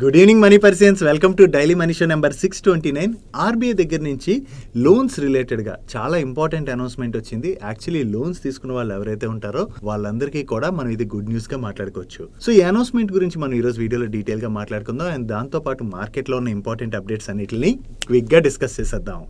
Good evening money persons, welcome to daily money show number 629. RBI దగ్గర నుంచి loans రిలేటెడ్గా చాలా ఇంపార్టెంట్ అనౌన్స్మెంట్ వచ్చింది. యాక్చువల్లీ లోన్స్ తీసుకున్న వాళ్ళు ఎవరైతే ఉంటారో వాళ్ళందరికీ కూడా మనం ఇది గుడ్ న్యూస్గా మాట్లాడుకోవచ్చు. సో ఈ అనౌన్స్మెంట్ గురించి మనం ఈరోజు వీడియోలో డీటెయిల్గా మాట్లాడుకుందాం. అండ్ దాంతోపాటు మార్కెట్లో ఉన్న ఇంపార్టెంట్ అప్డేట్స్ అన్నిటిని క్విక్గా డిస్కస్ చేసేద్దాం.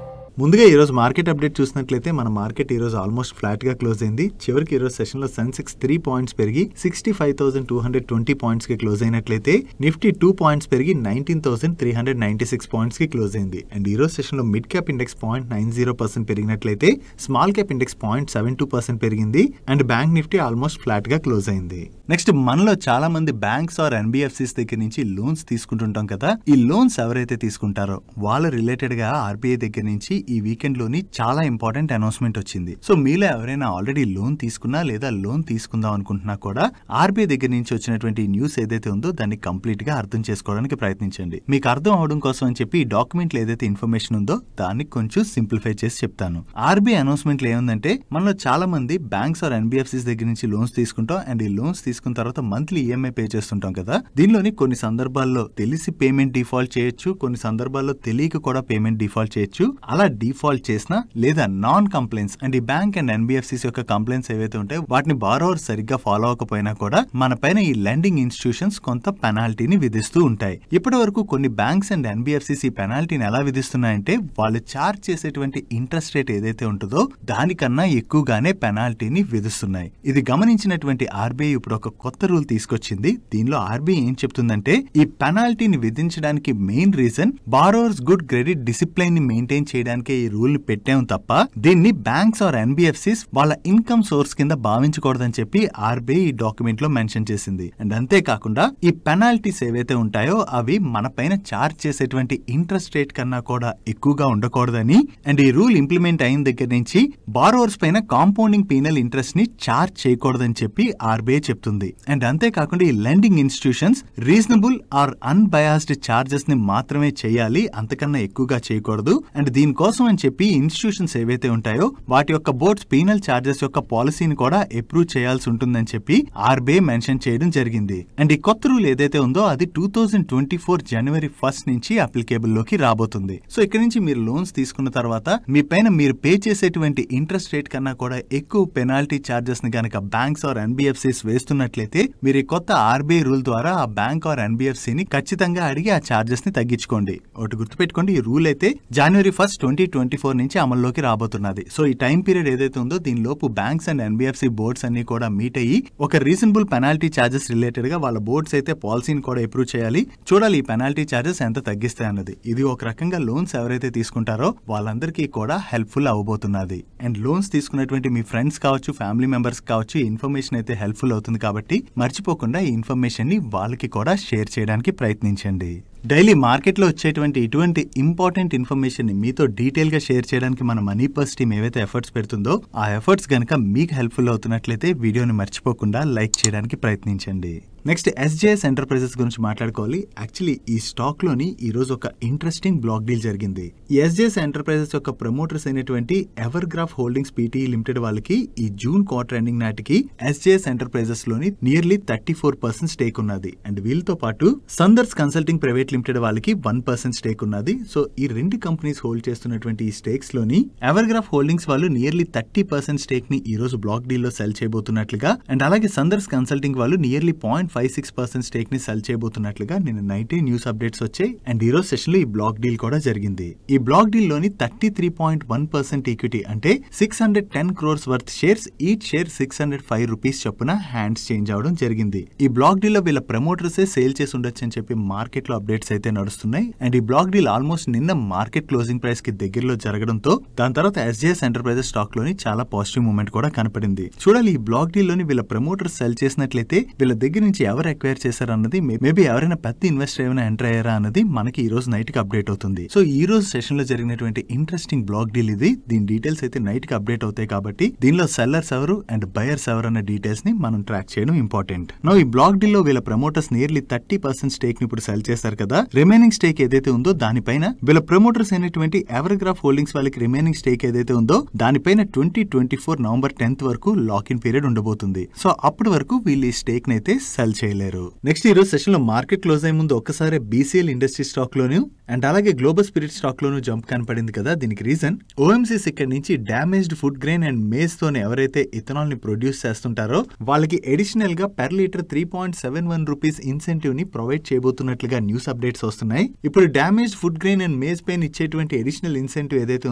ముందుగా ఈరోజు మార్కెట్ అప్డేట్ చూసినట్లయితే మన మార్కెట్ ఈరోజు ఆల్మోస్ట్ ఫ్లాట్ గా క్లోజ్ అయింది. చివరికి ఈరోజు సెషన్ లో సెన్సెక్స్ 3 పాయింట్స్ పెరిగి 65,220 పాయింట్స్ కి క్లోజ్ అయినట్లయితే నిఫ్టీ 2 పాయింట్స్ పెరిగి 19,396 పాయింట్స్ కి క్లోజ్ అయింది. అండ్ ఈరోజు సెషన్ లో మిడ్ క్యాప్ ఇండెక్స్ 0.90% పెరిగినట్లయితే స్మాల్ క్యాప్ ఇండెక్స్ 0.72% పెరిగింది. And bank Nifty almost flat గా క్లోజ్ అయింది. నెక్స్ట్ మనలో చాలా మంది బ్యాంక్స్ ఆర్ ఎన్బిఎఫ్సిస్ దగ్గర నుంచి లోన్స్ తీసుకుంటుంటాం కదా. ఈ లోన్స్ ఎవరైతే తీసుకుంటారో వాళ్ళ రిలేటెడ్ గా ఆర్బీఐ దగ్గర నుంచి ఈ వీకెండ్ లోని చాలా ఇంపార్టెంట్ అనౌన్స్మెంట్ వచ్చింది. సో మీలో ఎవరైనా ఆల్రెడీ లోన్ తీసుకున్నా లేదా లోన్ తీసుకుందాం అనుకుంటున్నా కూడా ఆర్బీఐ దగ్గర నుంచి వచ్చినటువంటి న్యూస్ ఏదైతే ఉందో దాన్ని కంప్లీట్ గా అర్థం చేసుకోవడానికి ప్రయత్నించండి. మీకు అర్థం అవడం కోసం అని చెప్పి ఈ డాక్యుమెంట్ లో ఏదైతే ఇన్ఫర్మేషన్ ఉందో దాన్ని కొంచెం సింప్లిఫై చేసి చెప్తాను. ఆర్బీఐ అనౌన్స్మెంట్ లో ఏముందంటే మనలో చాలా మంది బ్యాంక్స్ ఆర్ ఎన్బిఎఫ్సిస్ దగ్గర నుంచి లోన్స్ తీసుకుంటాం. అండ్ ఈ లోన్స్ తీసుకున్న తర్వాత మంత్లీ ఈఎంఐ పే చేస్తుంటాం కదా. దీనిలోని కొన్ని సందర్భాల్లో తెలిసి పేమెంట్ డిఫాల్ట్ చేయొచ్చు, కొన్ని సందర్భాల్లో తెలియక కూడా పేమెంట్ డిఫాల్ట్ చేయొచ్చు. అలా డిఫాల్ట్ చేసినా లేదా నాన్ కంప్లైన్స్ అండ్ ఈ బ్యాంక్ అండ్ ఎన్బిఎఫ్సిస్ యొక్క కంప్లైంట్స్ ఏవైతే ఉంటాయో వాటిని బారోవర్ సరిగ్గా ఫాలో అవ్వకపోయినా కూడా మన పైన ఈ లెండింగ్ ఇన్స్టిట్యూషన్స్ కొంత పెనాల్టీని విధిస్తూ ఉంటాయి. ఇప్పటి వరకు కొన్ని బ్యాంక్స్ అండ్ ఎన్బిఎఫ్సిస్ ఈ పెనాల్టీని ఎలా విధిస్తున్నాయంటే వాళ్ళు చార్జ్ చేసేటువంటి ఇంట్రెస్ట్ రేట్ ఏదైతే ఉంటుందో దానికన్నా ఎక్కువగానే పెనాల్టీని విధిస్తున్నాయి. ఇది గమనించినటువంటి ఆర్బీఐ ఇప్పుడు ఒక కొత్త రూల్ తీసుకొచ్చింది. దీనిలో ఆర్బీఐ ఏం చెప్తుందంటే ఈ పెనాల్టీని విధించడానికి main reason borrowers good credit discipline ని మెయింటైన్ చేయడానికి ఈ రూల్ ని పెట్టాం తప్ప దీన్ని బ్యాంక్స్ ఆర్ ఎన్బిఎఫ్సిస్ వాళ్ళ ఇన్కమ్ సోర్స్ కింద భావించకూడదని చెప్పి ఆర్బీఐ ఈ డాక్యుమెంట్ లో మెన్షన్ చేసింది. అండ్ అంతేకాకుండా ఈ పెనాల్టీస్ ఏవైతే ఉంటాయో అవి మన పైన చార్జ్ చేసేటువంటి ఇంట్రెస్ట్ రేట్ కన్నా కూడా ఎక్కువగా ఉండకూడదని అండ్ ఈ రూల్ ఇంప్లిమెంట్ అయిన దగ్గర నుంచి బారోవర్స్ పైన కాంపౌండింగ్ పీనల్ ఇంట్రెస్ట్ ని చార్జ్ చేయకూడదని చెప్పి ఆర్బీఐ చెప్తుంది. అండ్ అంతేకాకుండా ఈ lending institutions reasonable or unbiased charges ని మాత్రమే చేయాలి, అంతకన్నా ఎక్కువగా చేయకూడదు. అండ్ దీనికోసం అని చెప్పి ఇన్స్టిట్యూషన్స్ ఏవైతే ఉంటాయో వాటి యొక్క బోర్డ్స్ పీనల్ చార్జెస్ యొక్క పాలసీని కూడా అప్రూవ్ చేయాల్సి ఉంటుందని చెప్పి ఆర్బీఐ మెన్షన్ చేయడం జరిగింది. అండ్ ఈ కొత్త రూల్ ఏదైతే ఉందో అది 2024 జనవరి 1 నుంచి అప్లికేబుల్ లోకి రాబోతుంది. సో ఇక్కడ నుంచి మీరు లోన్స్ తీసుకున్న తర్వాత మీ పైన మీరు పే చేసేటువంటి ఇంట్రెస్ట్ రేట్ కన్నా కూడా ఎక్కువ పెనాల్టీ చార్జెస్ ని గనక బ్యాంక్స్ ఆర్ ఎన్బిఎఫ్సిస్ వేస్తున్నట్లయితే మీరు ఈ కొత్త ఆర్బీఐ రూల్ ద్వారా ఆ బ్యాంక్ ఆర్ ఎన్బిఎఫ్సి ని ఖచ్చితంగా అడిగి ఆ చార్జెస్ ని తగ్గించుకోండి. ఒకటి గుర్తుపెట్టుకోండి, ఈ రూల్ అయితే జనవరి 1, 2024 నుంచి అమల్లోకి రాబోతున్నది. సో ఈ టైం పీరియడ్ ఏదైతే ఉందో దీని లోపు బ్యాంక్స్ అండ్ ఎన్బిఎఫ్సి బోర్డ్స్ అన్ని కూడా మీట్ అయ్యి ఒక రీజనబుల్ పెనాల్టీ చార్జెస్ రిలేటెడ్ గా వాళ్ళ బోర్డ్స్ అయితే పాలసీని కూడా అప్రూవ్ చేయాలి. చూడాలి ఈ పెనాల్టీ చార్జెస్ ఎంత తగ్గిస్తాయి అన్నది. ఇది ఒక రకంగా లోన్స్ ఎవరైతే తీసుకుంటారో వాళ్ళందరికీ కూడా హెల్ప్ఫుల్ అవబోతున్నది. అండ్ లోన్స్ తీసుకున్నటువంటి మీ ఫ్రెండ్స్ కావచ్చు, ఫ్యామిలీ మెంబర్స్ కావచ్చు, ఇన్ఫర్మేషన్ అయితే హెల్ప్ఫుల్ అవుతుంది కాబట్టి మర్చిపోకుండా ఈ ఇన్ఫర్మేషన్ ని వాళ్ళకి కూడా షేర్ చేయడానికి ప్రయత్నించండి. డైలీ మార్కెట్ లో వచ్చేటువంటి ఇటువంటి ఇంపార్టెంట్ ఇన్ఫర్మేషన్ ని మీతో డీటెయిల్ గా షేర్ చేయడానికి మన మనీ పర్స్ టీమ్ ఏవైతే ఎఫర్ట్స్ పెడుతుందో ఆ ఎఫర్ట్స్ గనక మీకు హెల్ప్ఫుల్ అవుతున్నట్లయితే వీడియోని మర్చిపోకుండా లైక్ చేయడానికి ప్రయత్నించండి. నెక్స్ట్ ఎస్జేఎస్ ఎంటర్ప్రైజెస్ గురించి మాట్లాడుకోవాలి. యాక్చువల్లీ ఈ స్టాక్ లోని ఈ రోజు ఒక ఇంట్రెస్టింగ్ బ్లాక్ డీల్ జరిగింది. ఈ ఎస్జేఎస్ ఎంటర్ప్రైజెస్ యొక్క ప్రమోటర్స్ అయినటువంటి ఎవర్గ్రాఫ్ హోల్డింగ్స్ పీటీఈ లిమిటెడ్ వాళ్ళకి ఈ జూన్ క్వార్టర్ ఎండింగ్ నాటికి ఎస్జేఎస్ ఎంటర్ప్రైజెస్ లోని నియర్లీ 34% స్టేక్ ఉన్నది. అండ్ వీళ్ళతో పాటు సందర్స్ కన్సల్టింగ్ ప్రైవేట్ లిమిటెడ్ వాళ్ళకి 1% స్టేక్ ఉన్నది. సో ఈ రెండు కంపెనీస్ హోల్డ్ చేస్తున్నటువంటి ఈ స్టేక్స్ లోని ఎవర్గ్రాఫ్ హోల్డింగ్స్ వాళ్ళు నియర్లీ 30% స్టేక్ ని ఈ రోజు బ్లాక్ డీల్ లో సెల్ చేయబోతున్నట్లుగా అండ్ అలాగే సందర్స్ కన్సల్టింగ్ వాళ్ళు నియర్లీ 0.56% స్టేక్ ని సెల్ చేయబోతున్నట్లుగా నిన్న నైటే న్యూస్ అప్డేట్స్ వచ్చాయి. అండ్ ఈ రోజు సెషన్ లో ఈ బ్లాక్ డీల్ కూడా జరిగింది. ఈ బ్లాక్ డీల్ లోని 33.1% ఈక్విటీ అంటే 610 crores worth shares, each share 605 rupees చొప్పున హ్యాండ్స్ చేంజ్ అవడం జరిగింది. ఈ బ్లాక్ డీల్ లో వీళ్ళ ప్రమోటర్సే సేల్ చేసి ఉండొచ్చు అని చెప్పి మార్కెట్ లో అప్డేట్స్ అయితే నడుస్తున్నాయి. అండ్ ఈ బ్లాక్ డీల్ ఆల్మోస్ట్ నిన్న మార్కెట్ క్లోజింగ్ ప్రైస్ కి దగ్గరలో జరగడంతో దాని తర్వాత ఎస్జేఎస్ ఎంటర్ప్రైజెస్ స్టాక్ లోని చాలా పాజిటివ్ మూవ్మెంట్ కూడా కనపడింది. చూడాలి ఈ బ్లాక్ డీల్ లోని వీళ్ళ ప్రమోటర్స్ సెల్ చేసినట్లయితే వీళ్ళ దగ్గర నుంచి ఎవరు ఎక్వైర్ చేశారు అన్నది, మేబీ ఎవరైనా పెద్ద ఇన్వెస్టర్ ఏమైనా ఎంటర్ అయ్యారా అన్నది మనకి ఈ రోజు నైట్ కి అప్డేట్ అవుతుంది. సో ఈ రోజు సెషన్ లో జరిగినటువంటి ఇంట్రెస్టింగ్ బ్లాక్ డీల్ ఇది. దీని డీటెయిల్స్ అయితే నైట్ కి అప్డేట్ అవుతాయి కాబట్టి దీనిలో సెల్లర్స్ ఎవరు అండ్ బయర్స్ ఎవరు అన్న డీటెయిల్స్ ని మనం ట్రాక్ చేయడం ఇంపార్టెంట్. నో ఈ బ్లాక్ డీల్ లో వీళ్ళ ప్రమోటర్స్ నియర్లీ 30% స్టేక్ ని ఇప్పుడు సెల్ చేశారు కదా. రిమైనింగ్ స్టేక్ ఏదైతే ఉందో దానిపైన వీళ్ళ ప్రమోటర్స్ అయినటువంటి ఎవర్గ్రాఫ్ హోల్డింగ్స్ వాళ్ళకి రిమైనింగ్ స్టేక్ ఏదైతే ఉందో దానిపైన 2024 నవంబర్ 10th వరకు లాక్ ఇన్ పీరియడ్ ఉండబోతుంది. సో అప్పటి వరకు వీళ్ళు ఈ స్టేక్ అయితే సెల్ సెల్ చేయలేరు. నెక్స్ట్ ఈ రోజు సెషన్ లో మార్కెట్ క్లోజ్ అయ్యే ముందు ఒక్కసారి BCL ఇండస్ట్రీ స్టాక్ లోను అండ్ అలాగే గ్లోబల్ స్పిరిట్ స్టాక్ లోను జంప్ కనపడింది కదా. దీనికి రీజన్ OMCs ఇక్కడ నుంచి damaged food grain and maize తోనే ఎవరైతే ఇథనాల్ ని ప్రొడ్యూస్ చేస్తుంటారో వాళ్ళకి అడిషనల్ గా పెర్ లీటర్ 3.71 రూపీస్ ఇన్సెంటివ్ ని ప్రొవైడ్ చేయబోతున్నట్లుగా న్యూస్ అప్డేట్స్ వస్తున్నాయి. ఇప్పుడు damaged food grain and maize పైన ఇచ్చేటువంటి అడిషనల్ ఇన్సెంటివ్ ఏదైతే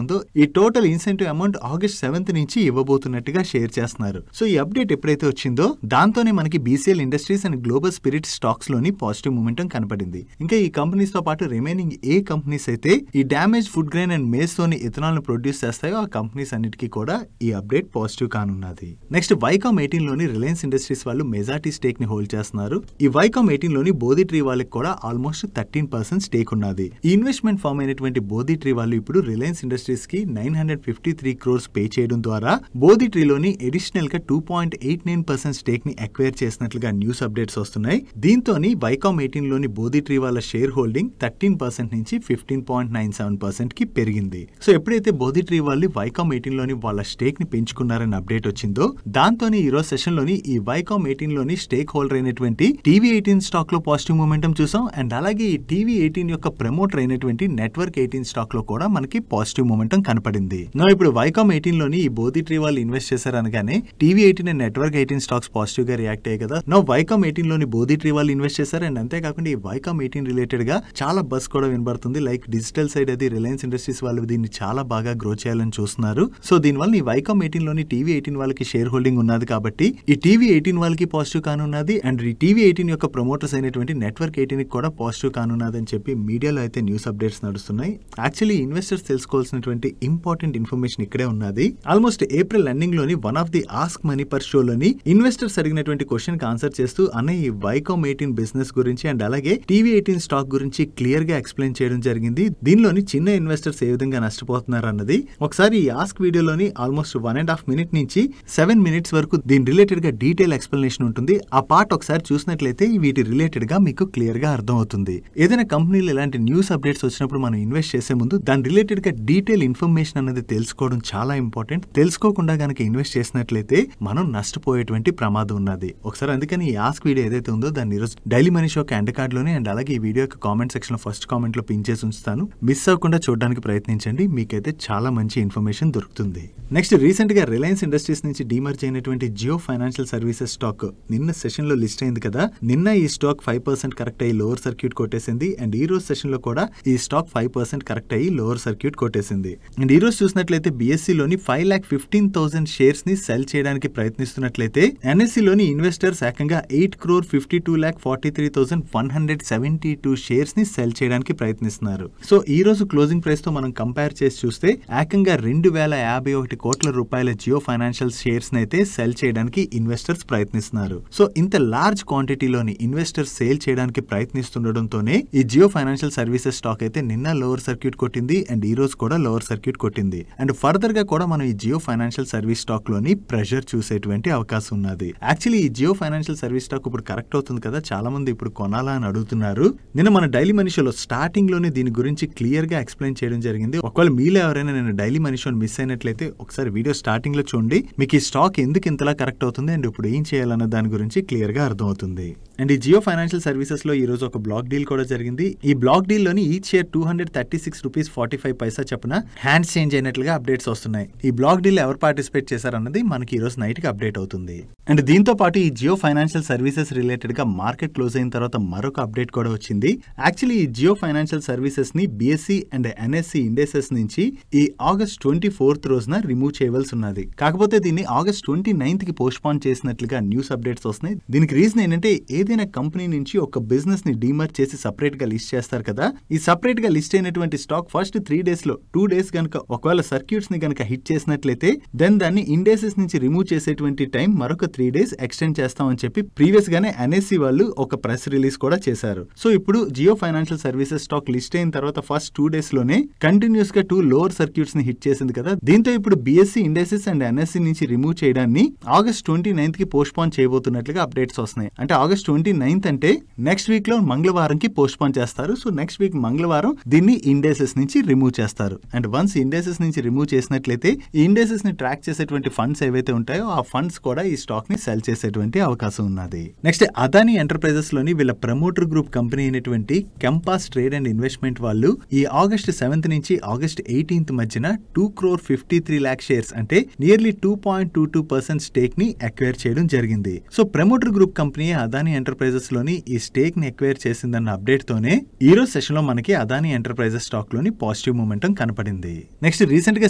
ఉందో ఈ total incentive amount August 7th నుంచి ఇవ్వబోతున్నట్టుగా షేర్ చేస్తున్నారు. సో ఈ అప్డేట్ ఎప్పుడైతే వచ్చిందో దాంతోనే మనకి BCL industries and global spirit stocks లోని పాజిటివ్ మూమెంటం కనపడింది. ఇంకా ఈ కంపెనీస్ తో పాటు రిమైనింగ్ ఏ కంపెనీస్ అయితే ఈ damage food grain and maize తోని ఇథనాల్ ను ప్రొడ్యూస్ చేస్తాయో ఆ కంపెనీస్ అన్నిటికీ కూడా ఈ అప్డేట్ పాజిటివ్ కానున్నది. నెక్స్ట్ వైకామ్ 18 లోని రిలయన్స్ ఇండస్ట్రీస్ వాళ్ళు మెజారిటీ స్టేక్ ని హోల్డ్ చేస్తున్నారు. ఈ వైకామ్ 18 లోని బోధి ట్రీ వాళ్ళకి కూడా ఆల్మోస్ట్ 13% స్టేక్ ఉన్నది. ఈ ఇన్వెస్ట్మెంట్ ఫామ్ అయినటువంటి బోధి ట్రీ వాళ్ళు ఇప్పుడు రిలయన్స్ ఇండస్ట్రీస్ కి 953 crores పే చేయడం ద్వారా బోధి ట్రీలోని అడిషనల్ గా 2.89% స్టేక్ ని అక్వైర్ చేసినట్లుగా న్యూస్ అప్డేట్స్ వస్తున్నాయి. దీంతోని వైకామ్ 18 లోని బోధి ట్రీ వాళ్ళ షేర్ హోల్డింగ్ 13% నుంచి 15.97% కి పెరిగింది. సో ఎప్పుడైతే బోధి ట్రీ వాళ్ళు వైకామ్ 18 లోని వాళ్ళ స్టేక్ ని పెంచుకున్నారని అప్డేట్ వచ్చిందో దాంతోని ఈ రోజు సెషన్ లోని ఈ వైకామ్ 18 లోని స్టేక్ హోల్డర్ అయినటువంటి TV18 స్టాక్ లో పాజిటివ్ మూమెంటం చూసాం. అండ్ అలాగే ఈ TV18 యొక్క ప్రమోటర్ అయినటువంటి నెట్వర్క్ 18 స్టాక్ లో కూడా మనకి పాజిటివ్ మూమెంటం కనపడింది. నా ఇప్పుడు వైకామ్ 18 లోని ఈ బోధి ట్రీ వాళ్ళు ఇన్వెస్ట్ చేశారు అనగానే TV18 and network 18 stocks positive గా రియాక్ట్ అయ్యాయి కదా. నా వైకామ్ 18 లోని బోధి ట్రీ వాళ్ళు ఇన్వెస్ట్ చేశారు. అండ్ అంతేకాకుండా ఈ వైకామ్ 18 రిలేటెడ్ గా చాలా బస్ కూడా వినబడుతుంది. లైక్ డిజిటల్ సైడ్ అది రిలయన్స్ ఇండస్ట్రీస్ వాళ్ళు దీన్ని చాలా బాగా గ్రో చేయాలని చూస్తున్నారు. సో దీనివల్ల ఈ వైకామ్ 18 లోని TV18 వాళ్ళకి షేర్ హోల్డింగ్ ఉన్నది కాబట్టి ఈ TV18 వాళ్ళకి పాజిటివ్ కానున్నది. అండ్ ఈ TV18 యొక్క ప్రమోటర్స్ అయినటువంటి నెట్వర్క్ 18 కి కూడా పాజిటివ్ కానున్నది అని చెప్పి మీడియాలో అయితే న్యూస్ అప్డేట్స్ నడుస్తున్నాయి. యాక్చువల్లీ ఇన్వెస్టర్స్ తెలుసుకోవాల్సినటువంటి ఇంపార్టెంట్ ఇన్ఫర్మేషన్ ఇక్కడే ఉన్నది. ఆల్మోస్ట్ ఏప్రిల్ ఎండింగ్ లోని one of the ask money per show లోని ఇన్వెస్టర్స్ అడిగినటువంటి క్వశ్చన్ కి ఆన్సర్ చేస్తూ అనే ఈ వైకామ్ 18 బిజినెస్ గురించి అండ్ అలాగే TV18 స్టాక్ గురించి క్లియర్ గా ఎక్స్ప్లెయిన్ చేయడం జరిగింది. దీనిలోని చిన్న ఇన్వెస్టర్స్ ఏ విధంగా నష్టపోతున్నారు అన్నది ఒకసారి ఈ ఆస్క్ వీడియోలోని ఆల్మోస్ట్ 1.5 minute నుంచి 7 minutes వరకు దీని రిలేటెడ్ గా డీటెయిల్ ఎక్స్ప్లెనేషన్ ఉంటుంది. ఆ పార్ట్ ఒకసారి చూసినట్లయితే వీటి రిలేటెడ్ గా మీకు క్లియర్ గా అర్థం అవుతుంది. ఏదైనా కంపెనీలో ఇలాంటి న్యూస్ అప్డేట్స్ వచ్చినప్పుడు మనం ఇన్వెస్ట్ చేసే ముందు దాని రిలేటెడ్ గా డీటెయిల్ ఇన్ఫర్మేషన్ అనేది తెలుసుకోవడం చాలా ఇంపార్టెంట్. తెలుసుకోకుండా గనక ఇన్వెస్ట్ చేసినట్లయితే మనం నష్టపోయేటువంటి ప్రమాదం ఉన్నది. ఒకసారి అందుకని ఈ ఆస్క్ వీడియో ఏదైతే ఉందో దాన్ని ఈరోజు daily money show end card లోనే అండ్ అలాగే ఈ వీడియో యొక్క కామెంట్ సెక్షన్ లో ఫస్ట్ కామెంట్ లో పిన్ చేసి ఉంచుతాను. మిస్ అవ్వకుండా చూడడానికి ప్రయత్నించండి. మీకైతే చాలా మంచి ఇన్ఫర్మేషన్ దొరుకుతుంది. నెక్స్ట్ రీసెంట్ గా రిలయన్స్ ఇండస్ట్రీస్ నుంచి డీమర్జ్ అయినటువంటి జియో ఫైనాన్షియల్ సర్వీసెస్ స్టాక్ నిన్న సెషన్ లో లిస్ట్ అయింది కదా. నిన్న ఈ స్టాక్ 5% కరెక్ట్ అయ్యి లోవర్ సర్క్యూట్ కొట్టేసింది. అండ్ ఈ రోజు సెషన్ లో కూడా ఈ స్టాక్ 5% కరెక్ట్ అయ్యి లోవర్ సర్క్యూట్ కొట్టేసింది. అండ్ ఈ రోజు చూసినట్లయితే BSE లోని 5,15,000 షేర్స్ ని సెల్ చేయడానికి ప్రయత్నిస్తున్నట్లయితే NSE లోని ఇన్వెస్టర్స్ ఏకంగా 8,52,43,172 షేర్స్ ని సెల్ చేయడానికి ప్రయత్నిస్తున్నారు. సో ఈ రోజు క్లోజింగ్ ప్రైస్ తో మనం కంపేర్ చేసి చూస్తే ఏకంగా 2,051 కోట్ల రూపాయల జియో ఫైనాన్షియల్ షేర్స్ అయితే సెల్ చేయడానికి ఇన్వెస్టర్స్ ప్రయత్నిస్తున్నారు. సో ఇంత లార్జ్ క్వాంటిటీలోని ఇన్వెస్టర్స్ సేల్ చేయడానికి ప్రయత్నిస్తుండటంతోనే ఈ జియో ఫైనాన్షియల్ సర్వీసెస్ స్టాక్ అయితే నిన్న లోవర్ సర్క్యూట్ కొట్టింది. అండ్ ఈ రోజు కూడా లోవర్ సర్క్యూట్ కొట్టింది. అండ్ ఫర్దర్ గా కూడా మనం ఈ జియో ఫైనాన్షియల్ సర్వీస్ స్టాక్ లోని ప్రెషర్ చూసేటువంటి అవకాశం ఉన్నది. యాక్చువల్లీ ఈ జియో ఫైనాన్షియల్ సర్వీస్ స్టాక్ ఇప్పుడు కరెక్ట్ అవుతుంది కదా. చాలా మంది ఇప్పుడు కొనాలా అని అడుగుతున్నారు. నిన్న మన డైలీ మనీ షోలో స్టార్టింగ్ లోనే దీని గురించి క్లియర్ గా ఎక్స్ప్లెయిన్ చేయడం జరిగింది. ఒకవేళ మీలో ఎవరైనా నేను డైలీ మనీ షోని మిస్ అయినట్లయితే ఒకసారి వీడియో స్టార్టింగ్ లో చూడండి. మీకు ఈ స్టాక్ ఎందుకు ఇంతలా కరెక్ట్ అవుతుంది అండ్ ఇప్పుడు ఏం చేయాలన్న దాని గురించి క్లియర్ గా అర్థం అవుతుంది. అండ్ ఈ జియో ఫైనాన్షియల్ సర్వీసెస్ లో ఈ రోజు ఒక బ్లాక్ డీల్ కూడా జరిగింది. ఈ బ్లాక్ డీల్ లోని ఈచ్ షేర్ 236 రూపీస్ 45 పైసా చొప్పున హ్యాండ్స్ చేంజ్ అయినట్లుగా అప్డేట్స్ వస్తున్నాయి. ఈ బ్లాక్ డీల్ ఎవరు పార్టిసిపేట్ చేశారన్నది మనకి ఈ రోజు నైట్ కి అప్డేట్ అవుతుంది. అండ్ దీంతో పాటు ఈ జియో ఫైనాన్షియల్ సర్వీసెస్ రిలేటెడ్ గా మార్కెట్ క్లోజ్ అయిన తర్వాత మరొక అప్డేట్ కూడా వచ్చింది. యాక్చువల్లీ ఈ జియో ఫైనాన్షియల్ సర్వీసెస్ ని BSE అండ్ NSE ఇండెక్సెస్ నుంచి ఈ August 24th రోజున రిమూవ్ చేయవలసి ఉన్నది. కాకపోతే దీన్ని August 29th కి పోస్ట్ పోన్ చేసినట్లుగా న్యూస్ అప్డేట్స్ వస్తున్నాయి. దీనికి రీజన్ ఏంటంటే ఏదైనా కంపెనీ నుంచి ఒక బిజినెస్ ని డీమర్జ్ చేసి సపరేట్ గా లిస్ట్ చేస్తారు కదా. ఈ సపరేట్ గా లిస్ట్ అయినటువంటి స్టాక్ ఫస్ట్ 3 days లో 2 days గనక ఒకవేళ సర్క్యూట్స్ ని గనక హిట్ చేసినట్లయితే దెన్ దాన్ని ఇండెక్సెస్ నుంచి రిమూవ్ చేసేటువంటి టైం మరొక 3 days ఎక్స్టెండ్ చేస్తామని చెప్పి ప్రీవియస్ గానే NSE వాళ్ళు ఒక ప్రెస్ రిలీజ్ కూడా చేశారు. సో ఇప్పుడు Jio financial services stock list అయిన తర్వాత ఫస్ట్ 2 days లోనే కంటిన్యూస్ గా 2 లోవర్ సర్క్యూట్స్ ని హిట్ చేసింది కదా. దీంతో ఇప్పుడు BSE ఇండెక్సెస్ అండ్ NSE నుంచి రిమూవ్ చేయడాన్ని August 29th కి పోస్ట్ పోన్ చేయబోతున్నట్లుగా అప్డేట్స్ వస్తున్నాయి. అంటే August 29th అంటే నెక్స్ట్ వీక్ లో మంగళవారంకి పోస్ట్ పోన్ చేస్తారు. సో నెక్స్ట్ వీక్ మంగళవారం దీన్ని ఇండెక్సెస్ నుంచి రిమూవ్ చేస్తారు. అండ్ వన్స్ ఇండెక్సెస్ నుంచి రిమూవ్ చేసినట్లయితే ఈ ఇండెక్సెస్ ని ట్రాక్ చేసేటువంటి ఫండ్స్ ఏవైతే ఉంటాయో ఆ ఫండ్స్ కూడా ఈ స్టాక్ ని సెల్ చేసేటువంటి అవకాశం ఉన్నది. నెక్స్ట్ అదానీ ఎంటర్ప్రైజెస్ లోని వీళ్ళ ప్రమోటర్ గ్రూప్ కంపెనీ అయినటువంటి కెంపాస్ ట్రేడ్ అండ్ ఇన్వెస్ట్మెంట్ వాళ్ళు ఈ ఆగస్ట్ 7th నుంచి ఆగస్ట్ 18th మధ్యన 2,53,00,000 షేర్స్ అంటే నియర్లీ 2.22% స్టేక్ ని అక్వైర్ చేయడం జరిగింది. So promoter group company Adani enterprises లోని ఈ స్టేక్ ని అక్వైర్ చేసిందన్న అప్డేట్ తోనే ఈ రోజు సెషన్ లో మనకి అదానీ ఎంటర్ప్రైజెస్ స్టాక్ లోని పాజిటివ్ మూమెంటం కనపడింది. నెక్స్ట్ రీసెంట్ గా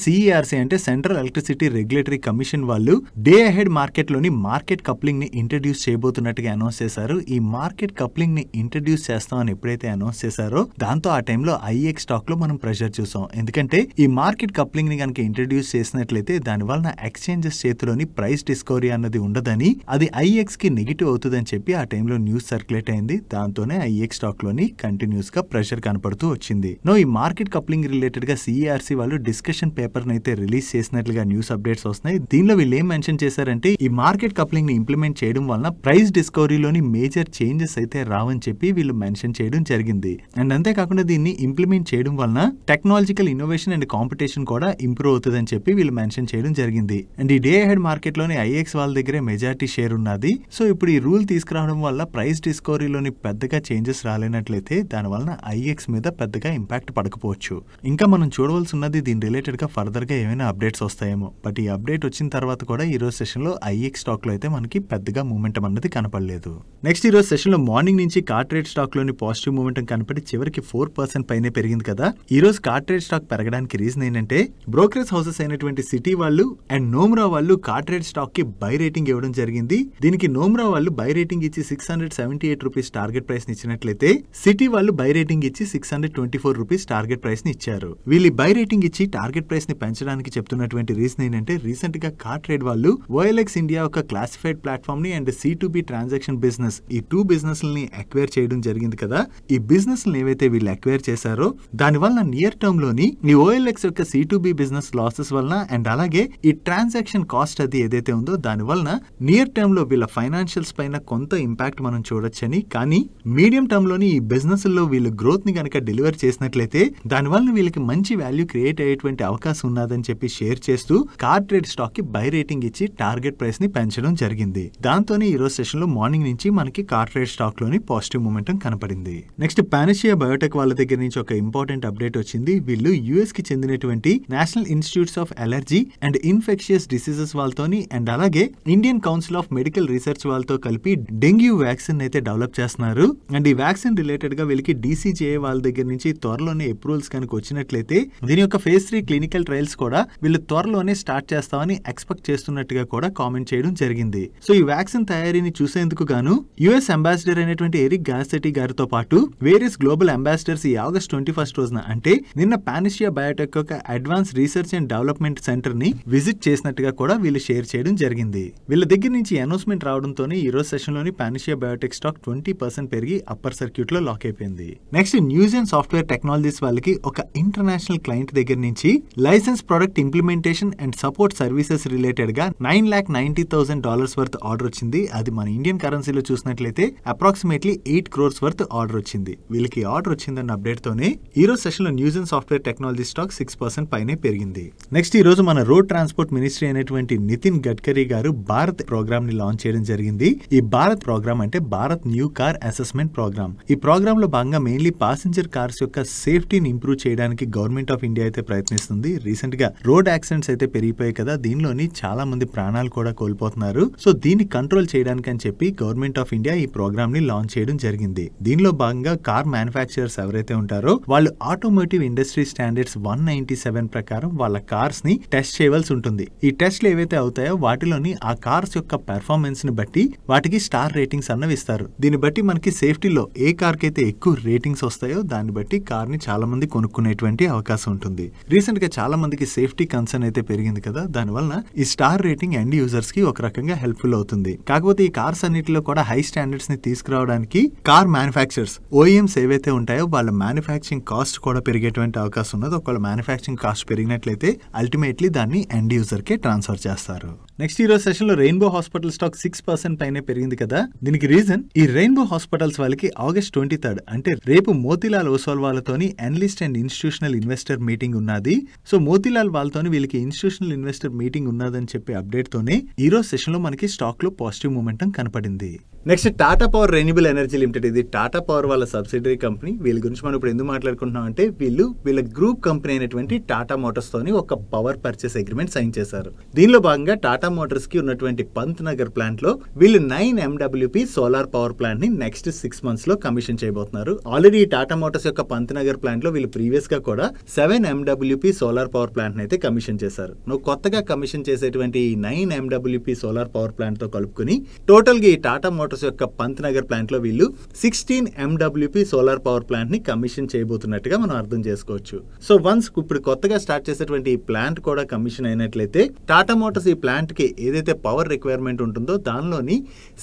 సిఈఆర్సీ అంటే సెంట్రల్ ఎలక్ట్రిసిటీ రెగ్యులేటరీ కమిషన్ వాళ్ళు డే అహెడ్ మార్కెట్ లోని మార్కెట్ కప్లింగ్ ని ఇంట్రడ్యూస్ చేయబోతున్నట్టుగా అనౌన్స్ చేశారు. ఈ మార్కెట్ కప్లింగ్ ని ఇంట్రడ్యూస్ చేస్తామని ఎప్పుడైతే అనౌన్స్ చేశారో దాంతో ఆ టైంలో ఐఎక్స్ స్టాక్ లో మనం ప్రెషర్ చూసాం. ఎందుకంటే ఈ మార్కెట్ కప్లింగ్ ని కనుక ఇంట్రడ్యూస్ చేసినట్లయితే దాని వలన ఎక్స్చేంజెస్ చేతిలోని ప్రైస్ డిస్కవరీ అన్నది ఉండదని, అది ఐఎక్స్ కి నెగిటివ్ అవుతుందని చెప్పి ఆ టైంలో న్యూస్ సర్క్యులేట్ అయింది. దాంతోనే ఐఎక్స్ స్టాక్ లోని కంటిన్యూస్ గా ప్రెషర్ కనపడుతూ వచ్చింది. నో ఈ మార్కెట్ కప్లింగ్ రిలేటెడ్ గా సిఈఆర్సీ వాళ్ళు డిస్కషన్ పేపర్ అయితే రిలీజ్ చేసినట్లుగా న్యూస్ అప్డేట్స్ వస్తున్నాయి. దీనిలో వీళ్ళు ఏం మెన్షన్ చేశారంటే ఈ మార్కెట్ కప్లింగ్ ని ఇంప్లిమెంట్ చేయడం వలన ప్రైస్ డిస్కవరీలోని మేజర్ చేంజెస్ అయితే రావని చెప్పి వీళ్ళు మెన్షన్ చేయడం జరిగింది. అండ్ అంతేకాకుండా దీన్ని ఇంప్లిమెంట్ చేయడం వలన టెక్నాలజికల్ ఇన్నోవేషన్ అండ్ కాంపిటీషన్ కూడా ఇంప్రూవ్ అవుతుందని చెప్పి వీళ్ళు మెన్షన్ చేయడం జరిగింది. అండ్ ఈ డే హెడ్ మార్కెట్ లోని ఐఎక్స్ వాళ్ళ దగ్గరే మెజారిటీ షేర్ ఉన్నది. సో ఇప్పుడు ఈ రూల్ తీసుకురావడం వల్ల ప్రైస్ డిస్కవరీలోని పెద్దగా చేంజెస్ రాలేనట్లయితే దాని వలన ఐఎక్స్ మీద పెద్దగా ఇంపాక్ట్ పడకపోవచ్చు. ఇంకా మనం చూడవలసి ఉన్నది దీని రిలేటెడ్ గా ఫర్దర్ గా ఏమైనా అప్డేట్స్ వస్తాయేమో. బట్ ఈ అప్డేట్ వచ్చిన తర్వాత కూడా ఈ రోజు సెషన్ లో ఐఎక్స్ స్టాక్ లో అయితే మనకి పెద్దగా మూమెంటం అన్నది కనపడలేదు. నెక్స్ట్ ఈ రోజు సెషన్ లో మార్నింగ్ నుంచి కార్ట్రేడ్ స్టాక్ లోని పాజిటివ్ మూమెంటం కనపడి చివరికి 4% పైనే పెరిగింది కదా. ఈ రోజు కార్ట్రేడ్ స్టాక్ పెరగడానికి రీజన్ ఏంటంటే బ్రోకరేజ్ హౌసెస్ అయినటువంటి సిటీ వాళ్ళు అండ్ నోమ్రా వాళ్ళు కార్ట్రేడ్ స్టాక్ కి బై రేటింగ్ ఇవ్వడం జరిగింది. దీనికి నోమ్రా వాళ్ళు బై రేటింగ్ ఇచ్చి 678 రూపీస్ టార్గెట్ ప్రైస్ ని ఇచ్చినట్లయితే సిటీ వాళ్ళు బై రేటింగ్ ఇచ్చి 624 రూపీస్ టార్గెట్ ప్రైస్ ని ఇచ్చారు. వీళ్ళు బై రేటింగ్ ఇచ్చి టార్గెట్ ప్రైస్ ని పెంచడానికి చెప్తున్నటువంటి రీజన్ ఏంటంటే రీసెంట్ గా కార్ట్రేడ్ వాళ్ళు ఓఎల్ఎక్స్ ఇండియా ఒక క్లాసిఫైడ్ ప్లాట్ఫామ్ ని అండ్ C2B ట్రాన్సాక్షన్ బిజినెస్ ఈ 2 బిజినెస్ ని అక్వైర్ చేయడం జరిగింది కదా. ఈ బిజినెస్ ఏవైతే వీళ్ళు అక్వైర్ చేశారో దాని వల్ల నియర్ టర్మ్ లోని ఈ ఓఎల్ఎక్స్ యొక్క C2B బిజినెస్ లాసెస్ వలన అండ్ అలాగే ఈ ట్రాన్సాక్షన్ కాస్ట్ అది ఏదైతే ఉందో దాని వలన నియర్ టర్మ్ లో వీళ్ళ ఫైనాన్షియల్స్ పైన కొంత ఇంపాక్ట్ మనం చూడొచ్చని, కానీ మీడియం టర్మ్ లోని ఈ బిజినెస్ లో వీళ్ళు గ్రోత్ ని కనుక డెలివర్ చేసినట్లయితే దాని వలన వీళ్ళకి మంచి వాల్యూ క్రియేట్ అయ్యేటువంటి అవకాశం ఉన్నదని చెప్పి షేర్ చేస్తూ కార్ట్రేడ్ స్టాక్ కి బై రేటింగ్ ఇచ్చి టార్గెట్ ప్రైస్ ని పెంచడం జరిగింది. దాంతోనే ఈ రోజు సెషన్ లో మార్నింగ్ నుంచి మనకి కార్ట్రేడ్ స్టాక్ లోని పాజిటివ్ మూమెంటం కనపడింది. నెక్స్ట్ పానసియా బయోటెక్ వాళ్ళ దగ్గర నుంచి ఒక ఇంపార్టెంట్ అప్డేట్ వచ్చింది. వీళ్ళు యుఎస్ కి చెందినటువంటి national institutes of allergy and infectious diseases వాళ్ళతోని అండ్ అలాగే Indian council of medical research వాళ్ళతో కలిపి డెంగ్యూ వ్యాక్సిన్ అయితే డెవలప్ చేస్తున్నారు. అండ్ ఈ వ్యాక్సిన్ రిలేటెడ్ గా వీళ్ళకి DCGA వాళ్ళ దగ్గర నుంచి త్వరలోనే అప్రూవల్స్ కనుక వచ్చినట్లయితే దీని యొక్క phase 3 క్లినికల్ ట్రయల్స్ కూడా వీళ్ళు త్వరలోనే స్టార్ట్ చేస్తామని ఎక్స్పెక్ట్ చేస్తున్నట్టుగా కూడా కామెంట్ చేయడం జరిగింది. సో ఈ వ్యాక్సిన్ తయారీని చూసేందుకు గాను యుఎస్ అంబాసిడర్ అయినటువంటి ఎరిక్ గార్సెటీ గారితో పాటు వేరియస్ గ్లోబల్ అంబాసిడర్స్ ఈ ఆగస్ట్ 21 రోజున అంటే నిన్న పానసియా బయోటెక్ యొక్క advance research and development centre ని విజిట్ చేసినట్టుగా కూడా వీళ్ళు షేర్ చేయడం జరిగింది. వీళ్ళ దగ్గర నుంచి అనౌన్స్మెంట్ రావడంతోనే ఈ రోజు సెషన్ లోని పానసియా బయోటెక్ స్టాక్ 20% పెరిగి అప్పర్ సర్క్యూట్ లో లాక్ అయిపోయింది. నెక్స్ట్ న్యూజెన్ సాఫ్ట్వేర్ టెక్నాలజీస్ వాళ్ళకి ఒక ఇంటర్నేషనల్ క్లయింట్ దగ్గర నుంచి licence product implementation and support services related గా $9,90,000 వర్త్ ఆర్డర్ వచ్చింది. అది మన ఇండియన్ కరెన్సీలో చూసినట్లయితే అప్రాక్సిమేట్లీ 8 crores వర్త్ ఆర్డర్ వచ్చింది. వీళ్ళకి ఆర్డర్ వచ్చిందన్న అప్డేట్ తోనే ఈ రోజు సెషన్ లో న్యూజెన్ సాఫ్ట్వేర్ టెక్నాలజీ స్టాక్ 6% పైనే పెరిగింది. నెక్స్ట్ ఈ రోజు మన రోడ్ ట్రాన్స్పోర్ట్ మినిస్ట్రీ అయినటువంటి నితిన్ గడ్కరీ గారు భారత్ ప్రోగ్రామ్ ని లాంచ్ చేయడం జరిగింది. ఈ భారత్ ప్రోగ్రామ్ అంటే Bharat new car assessment programme. ఈ ప్రోగ్రామ్ లో భాగంగా మెయిన్లీ పాసెంజర్ కార్స్ యొక్క సేఫ్టీని ఇంప్రూవ్ చేయడానికి గవర్నమెంట్ ఆఫ్ ఇండియా అయితే ప్రయత్నిస్తుంది. రీసెంట్ గా రోడ్ యాక్సిడెంట్స్ అయితే పెరిగిపోయాయి కదా, దీనిలోని చాలా మంది ప్రాణాలు కూడా కోల్పోతున్నారు. సో దీన్ని కంట్రోల్ చేయడానికి అని చెప్పి గవర్నమెంట్ ఆఫ్ ఇండియా ఈ ప్రోగ్రామ్ ని లాంచ్ చేయడం జరిగింది. దీనిలో భాగంగా కార్ మ్యానుఫ్యాక్చరర్స్ ఎవరైతే ఉంటారో వాళ్ళు ఆటోమోటివ్ ఇండస్ట్రీ స్టాండర్డ్స్ 197 ప్రకారం వాళ్ళ కార్స్ ని టెస్ట్ చేయవలసి ఉంటుంది. ఈ టెస్ట్లు ఏవైతే అవుతాయో వాటిలోని ఆ కార్స్ యొక్క పెర్ఫార్మెన్స్ ని బట్టి వాటికి స్టార్ రేటింగ్స్ అన్నవి ఇస్తారు. దీన్ని బట్టి మనకి సేఫ్టీలో ఏ కార్ కి అయితే ఎక్కువ రేటింగ్స్ వస్తాయో దాన్ని బట్టి కార్ ని చాలా మంది కొనుక్కునేటువంటి అవకాశం ఉంటుంది. రీసెంట్ గా చాలా మందికి సేఫ్టీ కన్సర్న్ అయితే పెరిగింది కదా, దానివల్ల ఈ స్టార్ రేటింగ్ ఎండ్ యూజర్స్ కి ఒక రకంగా హెల్ప్ఫుల్ అవుతుంది. కాకపోతే ఈ కార్స్ అన్నిటిలో కూడా హై స్టాండర్డ్స్ ని తీసుకురావడానికి కార్ మ్యానుఫ్యాక్చరర్స్ OEMs ఏవైతే ఉంటాయో వాళ్ళ మ్యానుఫ్యాక్చరింగ్ కాస్ట్ కూడా పెరిగేటువంటి అవకాశం ఉన్నది. ఒకవేళ మ్యానుఫ్యాక్చరింగ్ కాస్ట్ పెరిగినట్లయితే అల్టిమేట్లీ దాన్ని ఎండ్ యూజర్ కే ట్రాన్స్ఫర్ చేస్తారు. నెక్స్ట్ ఈ రోజు సెషన్ లో రెయిన్బో హాస్పిటల్ స్టాక్ 6% పైనే పెరిగింది కదా. దీని దీనికి రీజన్ ఈ రెయిన్బో హాస్పిటల్స్ వాళ్ళకి August 23 అంటే రేపు మోతీలాల్ ఓస్వాల్ వాళ్ళతోని analyst and institutional investor meeting ఉన్నది. సో మోతీలాల్ వాళ్ళతోని వీళ్ళకి ఇన్స్టిట్యూషనల్ ఇన్వెస్టర్ మీటింగ్ ఉన్నదని చెప్పే అప్డేట్ తోనే ఈ రోజు సెషన్ లో మనకి స్టాక్ లో పాజిటివ్ మూమెంటం కనపడింది. Next Tata power renewable energy limited, ఇది టాటా పవర్ వాళ్ళ సబ్సిడరీ కంపెనీ. వీళ్ళ గురించి మనం ఇప్పుడు ఎందుకు మాట్లాడుకుంటున్నాం అంటే వీళ్ళ గ్రూప్ కంపెనీ అయినటువంటి టాటా మోటార్స్ తోని ఒక పవర్ పర్చేస్ అగ్రిమెంట్ సైన్ చేశారు. దీనిలో భాగంగా టాటా మోటార్స్ కి ఉన్నటువంటి పంత్ నగర్ ప్లాంట్ లో వీళ్ళు 9 MWP సోలార్ పవర్ ప్లాంట్ ని నెక్స్ట్ 6 months లో కమిషన్ చేయబోతున్నారు. ఆల్రెడీ టాటా మోటార్స్ యొక్క పంత్ నగర్ ప్లాంట్ లో వీళ్ళు ప్రీవియస్ గా కూడా 7 MWP సోలార్ పవర్ ప్లాంట్ అయితే కమిషన్ చేశారు. కొత్తగా కమిషన్ చేసేటువంటి 9 MWP సోలార్ పవర్ ప్లాంట్ తో కలుపుకుని టోటల్ గా ఈ టాటా మోటార్స్ యొక్క పంత్ నగర్ ప్లాంట్ లో వీళ్ళు 16 MWP సోలార్ పవర్ ప్లాంట్ ని కమిషన్ చేయబోతున్నట్టుగా మనం అర్థం చేసుకోవచ్చు. సో వన్స్ ఇప్పుడు కొత్తగా స్టార్ట్ చేసేటువంటి ఈ ప్లాంట్ కూడా కమిషన్ అయినట్లయితే టాటా మోటార్స్ ఈ ప్లాంట్ కి ఏదైతే పవర్ రిక్వైర్మెంట్ ఉంటుందో దానిలోని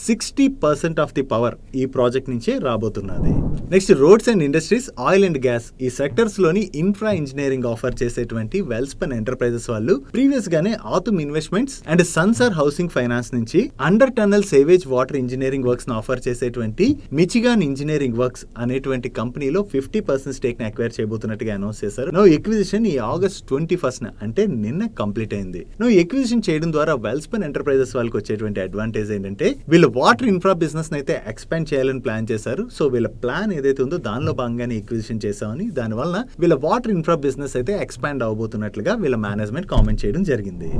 60% ఆఫ్ ది పవర్ ఈ ప్రాజెక్ట్ నుంచే రాబోతున్నది. Next roads and industries, oil and gas ఈ సెక్టర్స్ లోని ఇన్ఫ్రా ఇంజనీరింగ్ ఆఫర్ చేసేటువంటి WelSpun ఎంటర్ప్రైజెస్ వాళ్ళు ప్రీవియస్ గానే ఆతుమ్ investments and Sansar housing finance నుంచి under tunnel sewage water engineering works ను ఆఫర్ చేసేటువంటి మిచిగాన్ ఇంజనీరింగ్ వర్క్స్ అనేటువంటి కంపెనీలో 50% స్టేక్ ని అక్వైర్ చేయబోతున్నట్టుగా అనౌన్స్ చేశారు. ఎక్విజిషన్ ఈ August 21 అంటే నిన్న కంప్లీట్ అయింది. ఎక్విజిషన్ చేయడం ద్వారా WelSpun ఎంటర్ప్రైజెస్ వాళ్ళకి వచ్చేటువంటి అడ్వాంటేజ్ ఏంటంటే వీళ్ళు వాటర్ ఇన్ఫ్రా బిజినెస్ అయితే ఎక్స్పాండ్ చేయాలని ప్లాన్ చేశారు. సో వీళ్ళ ప్లాన్ ఏదైతే ఉందో దానిలో భాగంగానే ఎక్విజిషన్ చేశామని, దానివల్ల వీళ్ళ వాటర్ ఇన్ఫ్రా బిజినెస్ అయితే ఎక్స్పాండ్ అవబోతున్నట్లుగా వీళ్ళ మేనేజ్మెంట్ కామెంట్ చేయడం జరిగింది.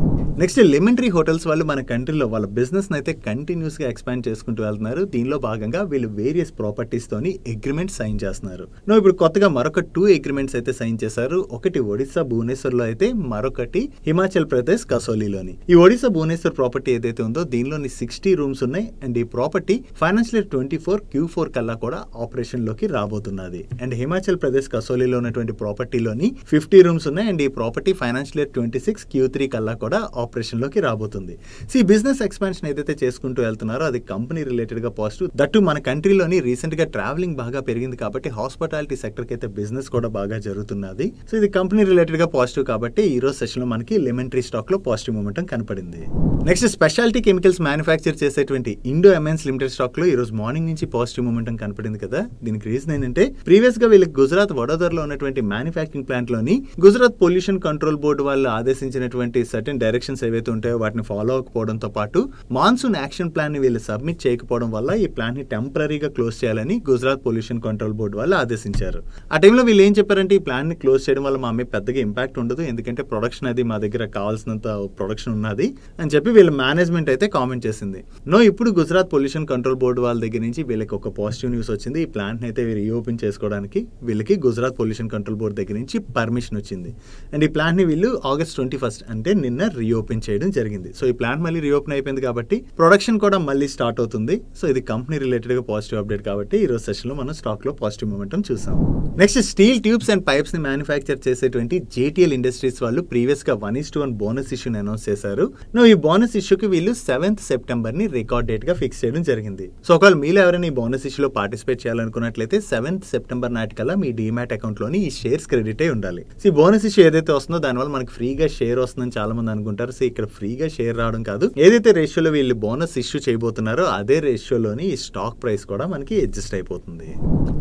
నెక్స్ట్ లెమన్ ట్రీ హోటల్స్ వాళ్ళు మన కంట్రీలో వాళ్ళ బిజినెస్ అయితే కంటిన్యూస్ గా ఎక్స్పాండ్ చేసుకుంటూ వెళ్తున్నారు. దీనిలో భాగంగా వీళ్ళు వేరియస్ ప్రాపర్టీస్ తోని అగ్రిమెంట్ సైన్ చేస్తున్నారు. ఇప్పుడు కొత్తగా మరొక 2 అగ్రిమెంట్స్ అయితే సైన్ చేశారు. ఒకటి ఒడిశా భువనేశ్వర్ లో అయితే, మరొకటి హిమాచల్ ప్రదేశ్ కసోలీలోని. ఈ ఒడిశా భువనేశ్వర్ ప్రాపర్టీ ఏదైతే ఉందో దీనిలోని 60 రూమ్స్ ఉన్నాయి అండ్ ఈ ప్రాపర్టీ ఫైనాన్షియల్ ఇయర్ 24 Q4 కల్లా కూడా ఆపరేషన్ లోకి రాబోతున్నది. అండ్ హిమాచల్ ప్రదేశ్ కసోలీలో ఉన్నటువంటి ప్రాపర్టీలోని 50 రూమ్స్ ఉన్నాయి అండ్ ఈ ప్రాపర్టీ ఫైనాన్షియల్ ఇయర్ 26 Q3 కల్లా కూడా ఆపరేషన్ లోకి రాబోతుంది. ఈ బిజినెస్ ఎక్స్పాన్షన్ ఏదైతే చేసుకుంటూ వెళ్తున్నారో అది కంపెనీ రిలేటెడ్ గా పాజిటివ్. దట్టు మన కంట్రీలోని రీసెంట్ గా ట్రావెలింగ్ బాగా పెరిగింది కాబట్టి హాస్పిటాలిటీ సెక్టర్ కి అయితే బిజినెస్ కూడా బాగా జరుగుతున్నది. సో ఇది కంపెనీ రిలేటెడ్ గా పాజిటివ్ కాబట్టి ఈ రోజు సెషన్ లో మనకి లెమన్ ట్రీ స్టాక్ లో పాజిటివ్ మూమెంటం కనపడింది. నెక్స్ట్ స్పెషాలిటీ కెమికల్స్ మ్యానుఫ్యాక్చర్ చేసేటువంటి ఇండో అమైన్స్ లిమిటెడ్ స్టాక్ లో ఈ రోజు మార్నింగ్ నుంచి పాజిటివ్ మూమెంటం కనపడింది కదా. దీనికి రీజన్ ఏంటంటే ప్రీవియస్ గా వీళ్ళకి గుజరాత్ వడోదరలో ఉన్నటువంటి మ్యానుఫ్యాక్చరింగ్ ప్లాంట్ లోని గుజరాత్ పొల్యూషన్ కంట్రోల్ బోర్డు వాళ్ళు ఆదేశించినటువంటి సర్టెన్ డైరెక్షన్స్ ఏవైతే ఉంటాయో వాటిని ఫాలో అవ్వకపోవడంతో పాటు మాన్సూన్ యాక్షన్ ప్లాన్ ని వీళ్ళు సబ్మిట్ చేయకపోవడం వల్ల ఈ ప్లాంట్ ని టెంపరీగా క్లోజ్ చేయాలని గుజరాత్ పొల్యూషన్ కంట్రోల్ బోర్డు వాళ్ళు ఆదేశించారు. ఆ టైంలో వీళ్ళు ఏం చెప్పారంటే ఈ ప్లాంట్ ని క్లోజ్ చేయడం వల్ల మా మీద పెద్దగా ఇంపాక్ట్ ఉండదు, ఎందుకంటే ప్రొడక్షన్ అది మా దగ్గర కావాల్సినంత ప్రొడక్షన్ ఉన్నది అని చెప్పి వీళ్ళ మేనేజ్మెంట్ అయితే కామెంట్ చేసింది. ఇప్పుడు గుజరాత్ పొల్యూషన్ కంట్రోల్ బోర్డు వాళ్ళ దగ్గర నుంచి వీళ్ళకి ఒక పాజిటివ్ న్యూస్ వచ్చింది. ఈ ప్లాంట్ ని అయితే రీఓపెన్ చేసుకోవడానికి వీళ్ళకి గుజరాత్ పొల్యూషన్ కంట్రోల్ బోర్డు దగ్గర నుంచి పర్మిషన్ వచ్చింది. అండ్ ఈ ప్లాంట్ ని వీళ్ళు August 21 అంటే నిన్న రీఓపెన్ చేయడం జరిగింది. సో ఈ ప్లాంట్ మళ్ళీ రీఓపెన్ అయిపోయింది కాబట్టి ప్రొడక్షన్ కూడా మళ్ళీ స్టార్ట్ అవుతుంది. సో ఇది కంపెనీ రిలేటెడ్ గా పాజిటివ్ అప్డేట్ కాబట్టి ఈ రోజు సెషన్ లో మనం స్టాక్ లో పాజిటివ్ మూమెంటం చూసాం. Next steel tubes and pipes ని మ్యానుఫ్యాక్చర్ చేసేటువంటి JTL ఇండస్ట్రీస్ వాళ్ళు ప్రీవియస్ గా 1:1 బోనస్ ఇష్యూని అనౌన్స్ చేశారు. ఈ బోనస్ ఇష్యూకి వీళ్ళు 7th September ని రికార్డ్ డేట్ గా ఫిక్స్ చేయడం జరిగింది. సో ఒకవేళ మీరు ఎవరైనా ఈ బోనస్ ఇష్యూలో పార్టిసిపేట్ చేయాలనుకున్నట్లయితే 7th September నాటికల్లా మీ డీమ్యాట్ అకౌంట్ లోని ఈ షేర్స్ క్రెడిట్ అయి ఉండాలి. ఈ బోనస్ ఇష్యూ ఏదైతే వస్తుందో దానివల్ల మనకి ఫ్రీగా షేర్ వస్తుందని చాలా మంది అనుకుంటారు. సో ఇక్కడ ఫ్రీగా షేర్ రావడం కాదు, ఏదైతే రేషియోలో వీళ్ళు బోనస్ ఇష్యూ చేయబోతున్నారో అదే రేషియోలోని ఈ స్టాక్ ప్రైస్ కూడా మనకి అడ్జస్ట్ అయిపోతుంది.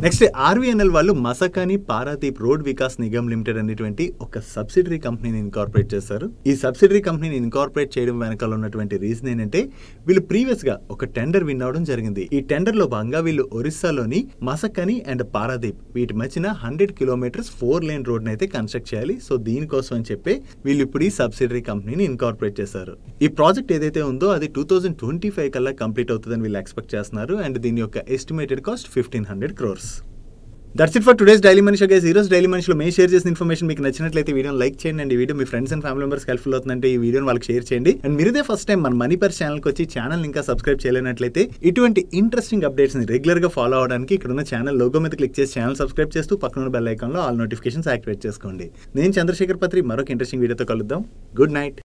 నెక్స్ట్ RVNL వాళ్ళు మసకాని పారాదీప్ రోడ్ వికాస్ నిగమ్ లిమిటెడ్ అనేటువంటి ఒక సబ్సిడరీ కంపెనీని ఇన్కార్పొరేట్ చేశారు. ఈ సబ్సిడరీ కంపెనీని ఇన్కార్పొరేట్ చేయడం వెనకాల ఉన్నటువంటి రీజన్ ఏంటంటే వీళ్ళు ప్రీవియస్ గా ఒక టెండర్ విన్ అవడం జరిగింది. ఈ టెండర్ లో భాగంగా వీళ్ళు ఒరిస్సాలోని మసకాని అండ్ పారాదీప్ వీటి మధ్యన 100 kilometers 4-lane రోడ్ అయితే కన్స్ట్రక్ట్ చేయాలి. సో దీనికోసం అని చెప్పి వీళ్ళు ఇప్పుడు ఈ సబ్సిడరీ కంపెనీని ఇన్కార్పొరేట్ చేశారు. ఈ ప్రాజెక్ట్ ఏదైతే ఉందో అది 2025 కల్లా కంప్లీట్ అవుతుందని వీళ్ళు ఎక్స్పెక్ట్ చేస్తున్నారు. అండ్ దీని యొక్క estimated cost 1500 crores. That's it for today's daily money show guys. ఈ రోజు డైలీ మనీషో మేము షేర్ చేసిన ఇన్ఫర్మేషన్ మీకు నచ్చినట్లయితే వీడియోని లైక్ చేయండి అండ్ ఈ video me friends and family members helpful అవుతుందంటే ఈ వీడియోని వాళ్ళకి షేర్ చేయండి. అండ్ మీరుదే ఫస్ట్ టైం మన మనీ పర్ ఛానల్కి వచ్చి ఛానల్ ఇంకా సబ్స్క్రైబ్ చేయలేనట్లయితే ఇటువంటి ఇంట్రెస్టింగ్ అప్డేట్స్ ని రెగ్యులర్ గా ఫాలో అవడానికి ఇక్కడ ఉన్న ఛానల్ లోగో మీద క్లిక్ చేసి ఛానల్ సబ్స్క్రైబ్ చేస్తూ పక్కన ఉన్న బెల్ ఐకాన్ లో ఆల్ నోటిఫికేషన్స్ యాక్టివేట్ చేసుకోండి. నేను చంద్రశేఖర్ పత్రి మరొక ఇంట్రెస్టింగ్ వీడియోతో కలుద్దాం. Good night.